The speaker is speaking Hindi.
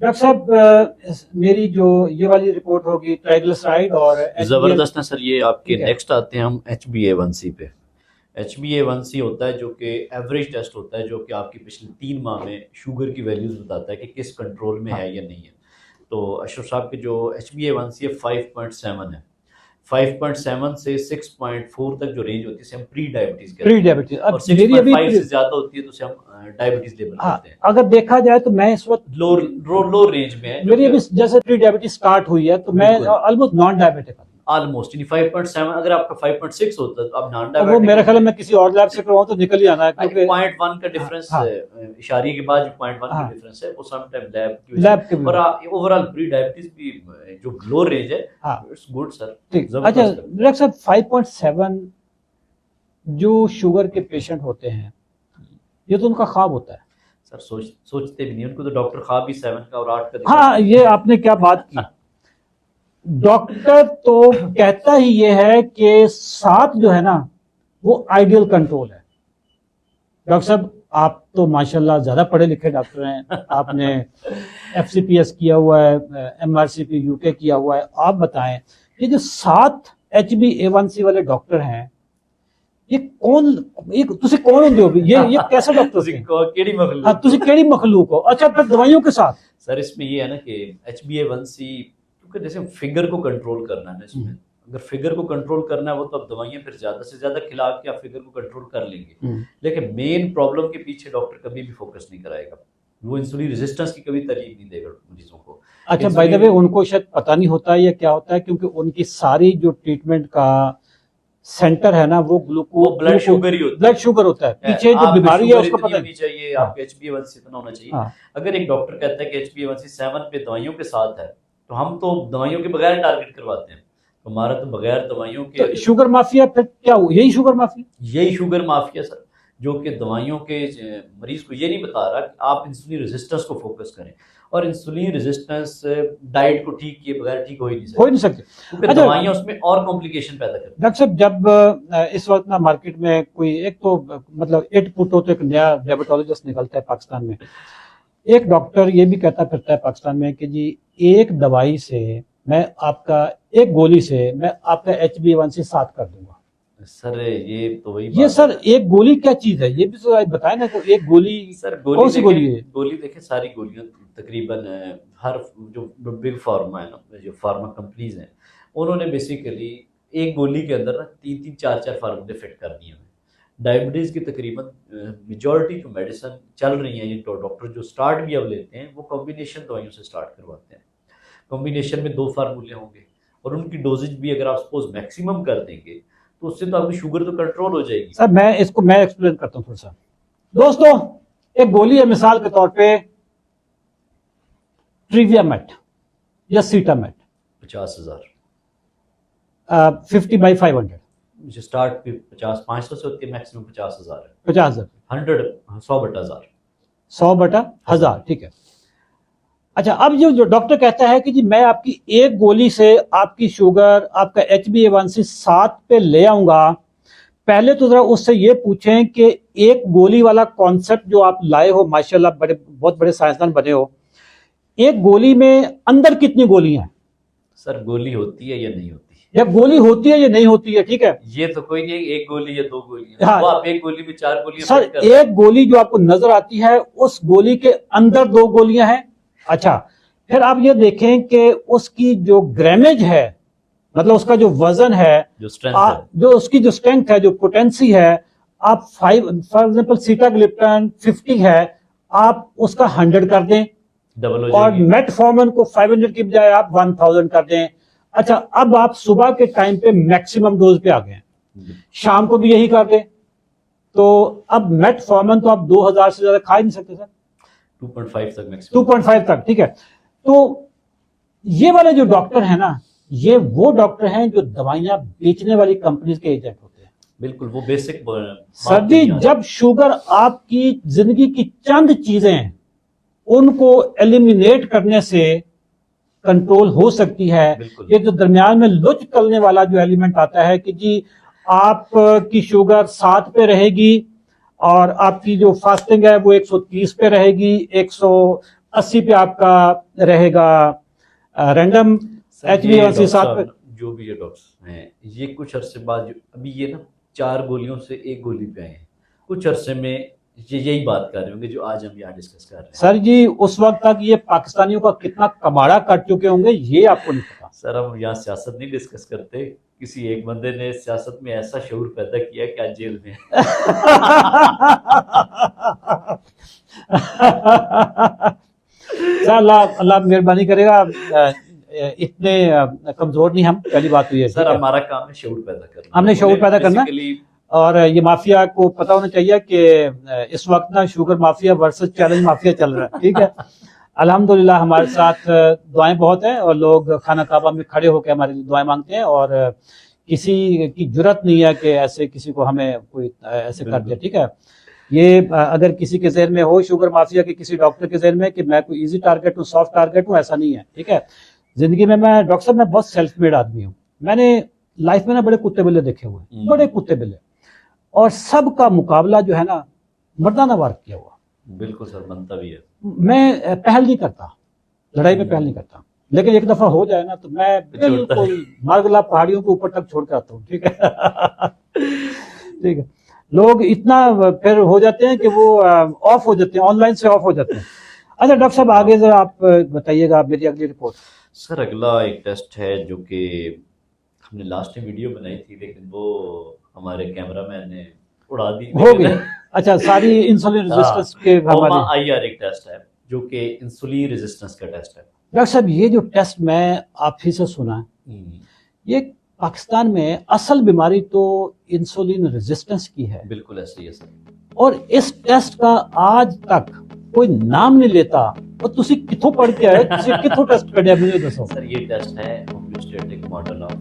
डॉक्टर साहब मेरी जो ये वाली रिपोर्ट होगी ट्राइग्लिसराइड और जबरदस्त है सर। ये आपके ठीक है। नेक्स्ट आते हैं हम HbA1c पे। HbA1c होता है जो कि एवरेज टेस्ट होता है, जो कि आपकी पिछले 3 माह में शुगर की वैल्यूज बताता है कि किस कंट्रोल में है या नहीं है। तो अशरफ साहब के जो HbA1c है 5.7 है। 5.7 से 6.4 तक जो रेंज होती है उसे हम प्री डायबिटीज कहते प्री हैं, डायबिटीज। और 6.5 से ज्यादा होती है तो उसे हम डायबिटीज लेबल हाँ, करते हैं। अगर देखा जाए तो मैं इस वक्त लो रेंज में है। मेरी अभी जैसे प्री डायबिटीज स्टार्ट हुई है तो मैं बिल्कुल। ऑलमोस्ट नॉन डायबिटिक हूँ। ऑलमोस्ट यानी 5.7, अगर आपका 5.6 होता है तो आप नॉन अब वो डायबिटिक। मेरे ख्याल में किसी और लैब से करवाऊं तो निकल ही आना है, क्योंकि 0.1 का डिफरेंस हाँ, इशारे के बाद जो 0.1 हाँ, का डिफरेंस है वो सम टाइम लैब की लैब के वजह, और ओवरऑल प्री डायबिटीज भी जो लो रेंज है, हाँ, इट्स गुड सर। ठीक। अच्छा डॉक्टर साहब 5.7 जो शुगर के पेशेंट होते हैं ये तो उनका ख्वाब होता है सर। सोचते भी नहीं, उनको तो डॉक्टर ख्वाब भी 7 का और 8 का। हाँ, ये आपने क्या बात की। डॉक्टर तो कहता ही ये है कि 7 जो है ना वो आइडियल कंट्रोल है। डॉक्टर साहब आप तो माशाल्लाह ज्यादा पढ़े लिखे डॉक्टर हैं, आपने FCPS किया हुआ है, MRCP UK किया हुआ है। आप बताएं ये जो 7 HbA1c वाले डॉक्टर हैं ये कौन, ये तुसी कौन होंगे हो? ये कैसे डॉक्टर ਤੁਸੀਂ ਕਿਹੜੀ ਮਖਲੂਕ हाँ, तुसी केड़ी मखलूक हो? अच्छा, फिर दवाइयों के साथ सर इसमें ये है ना कि HbA1c, क्योंकि जैसे फिगर को कंट्रोल करना है ना इसमें, अगर फिगर को कंट्रोल करना है वो तो अब दवाइयां फिर ज्यादा से ज्यादा खिला के आप फिगर को कंट्रोल कर लेंगे, लेकिन मेन प्रॉब्लम के पीछे डॉक्टर कभी भी फोकस नहीं कराएगा। वो इंसुलिन रेजिस्टेंस की कभी तरजीह नहीं देगा मरीजों को। अच्छा, बाय द वे उनको शायद पता नहीं होता है या क्या होता है, क्योंकि उनकी सारी जो ट्रीटमेंट का सेंटर है ना वो ग्लूकोज ब्लड शुगर ही होता है। ब्लड शुगर होता है, पीछे जो बीमारी है उसको पता नहीं चाहिए, आपके HbA1c इतना होना चाहिए। हाँ। अगर एक डॉक्टर कहता है कि HbA1c 7 पे दवाइयों के साथ है तो हम तो दवाइयों के बगैर टारगेट करवाते हैं। हमारा तो बगैर दवाइयों के तो शुगर माफिया फिर क्या हो? यही शुगर माफिया, यही शुगर माफिया सर, जो कि दवाइयों के मरीज को ये नहीं बता रहा कि आप इंसुलिन रेजिस्टेंस को फोकस करें, और इंसुलिन रेजिस्टेंस डाइट को ठीक किए बगैर ठीक हो ही नहीं सकती, क्योंकि दवाइयां उसमें और कॉम्प्लिकेशन पैदा करती हैं। डॉक्टर साहब जब इस वक्त ना मार्केट में कोई एक तो मतलब इट पुटो तो एक नया डायबिटोलॉजिस्ट निकलता है पाकिस्तान में, एक डॉक्टर ये भी कहता फिरता है पाकिस्तान में कि जी एक दवाई से मैं आपका, एक गोली से मैं आपका HbA1c 7 कर दूंगा। सर ये तो वही ये सर एक गोली क्या चीज है, ये भी तो बताएं ना। तो एक गोली सर, कौन सी गोली है? गोली देखें, सारी गोलियां तकरीबन हर जो बिग फार्मा है ना, जो फार्मा कंपनीज हैं, उन्होंने बेसिकली एक गोली के अंदर ना 3-3, 4-4 फार्मूले फिट कर दिए हैं। डायबिटीज की तकरीबन मेजॉरिटी जो मेडिसिन चल रही है, ये डॉक्टर जो स्टार्ट भी अब लेते हैं वो कॉम्बिनेशन दवाइयों से स्टार्ट करवाते हैं। कॉम्बिनेशन में 2 फार्मूले होंगे और उनकी डोजेज भी अगर आप सपोज मैक्सिमम कर देंगे तो उससे तो आपकी शुगर तो कंट्रोल हो जाएगी। सर मैं एक्सप्लेन करता हूँ थोड़ा सा। दोस्तों एक गोली है मिसाल के तौर पे ट्रिवियामेट या सीटामेट, 50,000 50/500 स्टार्ट 500 से होती है, मैक्सिमम 50,000 है। 50,000 100/1000 100/1000 ठीक है। अच्छा, अब जो डॉक्टर कहता है कि जी मैं आपकी एक गोली से आपकी शुगर, आपका HbA1c 7 पे ले आऊंगा, पहले तो जरा उससे ये पूछें कि एक गोली वाला कॉन्सेप्ट जो आप लाए हो, माशाल्लाह बहुत बड़े साइंसदान बने हो, एक गोली में अंदर कितनी गोलियां हैं? सर गोली होती है या नहीं होती, या गोली होती है या नहीं होती है, ठीक है, ये तो कोई नहीं एक गोली या 2 गोली, हाँ। वो आप एक गोली में 4 गोलियां सर एक गोली जो आपको नजर आती है उस गोली के अंदर 2 गोलियां हैं। अच्छा, फिर आप ये देखें कि उसकी जो ग्रामेज है, मतलब उसका जो वजन है, जो स्ट्रेंथ जो उसकी जो स्ट्रेंथ है, जो पोटेंसी है, आप 5 फॉर एग्जांपल सीटाग्लिप्टन 50 है, आप उसका 100 कर दें, डबल हो और जाएगी। मेटफॉर्मिन को 500 की बजाय आप 1000 कर दें। अच्छा, अब आप सुबह के टाइम पे मैक्सिमम डोज पे आ गए, शाम को भी यही कर दें, तो अब मेटफॉर्मिन तो आप 2000 से ज्यादा खा ही नहीं सकते सर, 2.5 तक मैक्सिमम, 2.5 तक, ठीक है। तो ये वाले जो डॉक्टर है ना, ये वो डॉक्टर हैं जो दवाइयां बेचने वाली कंपनीज के एजेंट होते हैं। बिल्कुल, वो बेसिक सर जी जब शुगर आपकी जिंदगी की चंद चीजें हैं उनको एलिमिनेट करने से कंट्रोल हो सकती है, ये जो दरमियान में लुच करने वाला जो एलिमेंट आता है कि जी आपकी शुगर 7 पे रहेगी और आपकी जो फास्टिंग है वो 130 पे रहेगी, 80 पे आपका रहेगा रैंडम, HbA1c 7 पे। जो भी ये डॉक्टर्स हैं ये कुछ अरसे बाद अभी ये ना 4 गोलियों से 1 गोली पे आए हैं, कुछ अरसे में ये यही बात कर रहे होंगे जो आज हम यहाँ डिस्कस कर रहे हैं। सर जी उस वक्त तक ये पाकिस्तानियों का कितना कबाड़ा कट चुके होंगे ये आपको नहीं पता। सर हम यहाँ सियासत नहीं डिस्कस करते, किसी एक बंदे ने सियासत में ऐसा शऊर पैदा किया कि आज जेल में सर अल्लाह मेहरबानी करेगा, इतने कमजोर नहीं हम, पहली बात तो ये सर हमारा काम है शऊर पैदा करना, हमने शऊर पैदा करना। और ये माफिया को पता होना चाहिए कि इस वक्त ना sugar mafia versus challenge mafia चल रहा है, ठीक है। अल्हम्दुलिल्लाह हमारे साथ दुआएं बहुत हैं और लोग खाना काबा में खड़े होकर हमारे लिए दुआएं मांगते हैं और किसी की जुर्रत नहीं है कि ऐसे किसी को हमें कोई ऐसे कर दे, ठीक है। ये अगर किसी के जहन में हो शुगर माफिया के किसी डॉक्टर के जहन में कि मैं कोई इजी टारगेट हूँ, सॉफ्ट टारगेट हूँ, ऐसा नहीं है, ठीक है। जिंदगी में मैं डॉक्टर साहब मैं बहुत सेल्फ मेड आदमी हूँ, मैंने लाइफ में ना बड़े कुत्ते बिल्ले देखे हुए, बड़े कुत्ते बिल्ले, और सबका मुकाबला जो है ना मर्दाना वार किया हुआ। बिल्कुल सर बनता भी है। मैं पहल नहीं करता, लड़ाई में पहल नहीं करता, लेकिन एक दफा हो जाए ना तो मैं बिल्कुल मारगला पहाड़ियों के ऊपर तक छोड़ के आता हूँ, ठीक है। ठीक है, लोग इतना फिर हो जाते हैं कि वो ऑफ हो जाते हैं, ऑनलाइन से ऑफ हो जाते हैं। अच्छा डॉक्टर साहब आगे जरा आप बताइएगा मेरी अगली रिपोर्ट। सर अगला एक टेस्ट है जो कि हमने लास्ट में वीडियो बनाई थी लेकिन वो हमारे कैमरामैन ने उड़ा दी, हो गई। अच्छा सारी इंसुलिन रेजिस्टेंस के हमारे IR एक टेस्ट है जो कि इंसुलिन रेजिस्टेंस का टेस्ट है। डॉक्टर साहब ये जो टेस्ट मैं आप ही से सुना है, ये पाकिस्तान में असल बीमारी तो इंसुलिन रेजिस्टेंस की है। बिल्कुल ऐसे ही है सर, और इस टेस्ट का आज तक कोई नाम नहीं लेता। और ਤੁਸੀਂ ਕਿੱਥੋਂ ਪੜ੍ਹ ਕੇ ਆਏ, ਤੁਸੀਂ ਕਿੱਥੋਂ ਟੈਸਟ ਕੱਢਿਆ ਮੈਨੂੰ ਦੱਸੋ। सर ये टेस्ट है होम्योस्टैटिक मॉडल ऑफ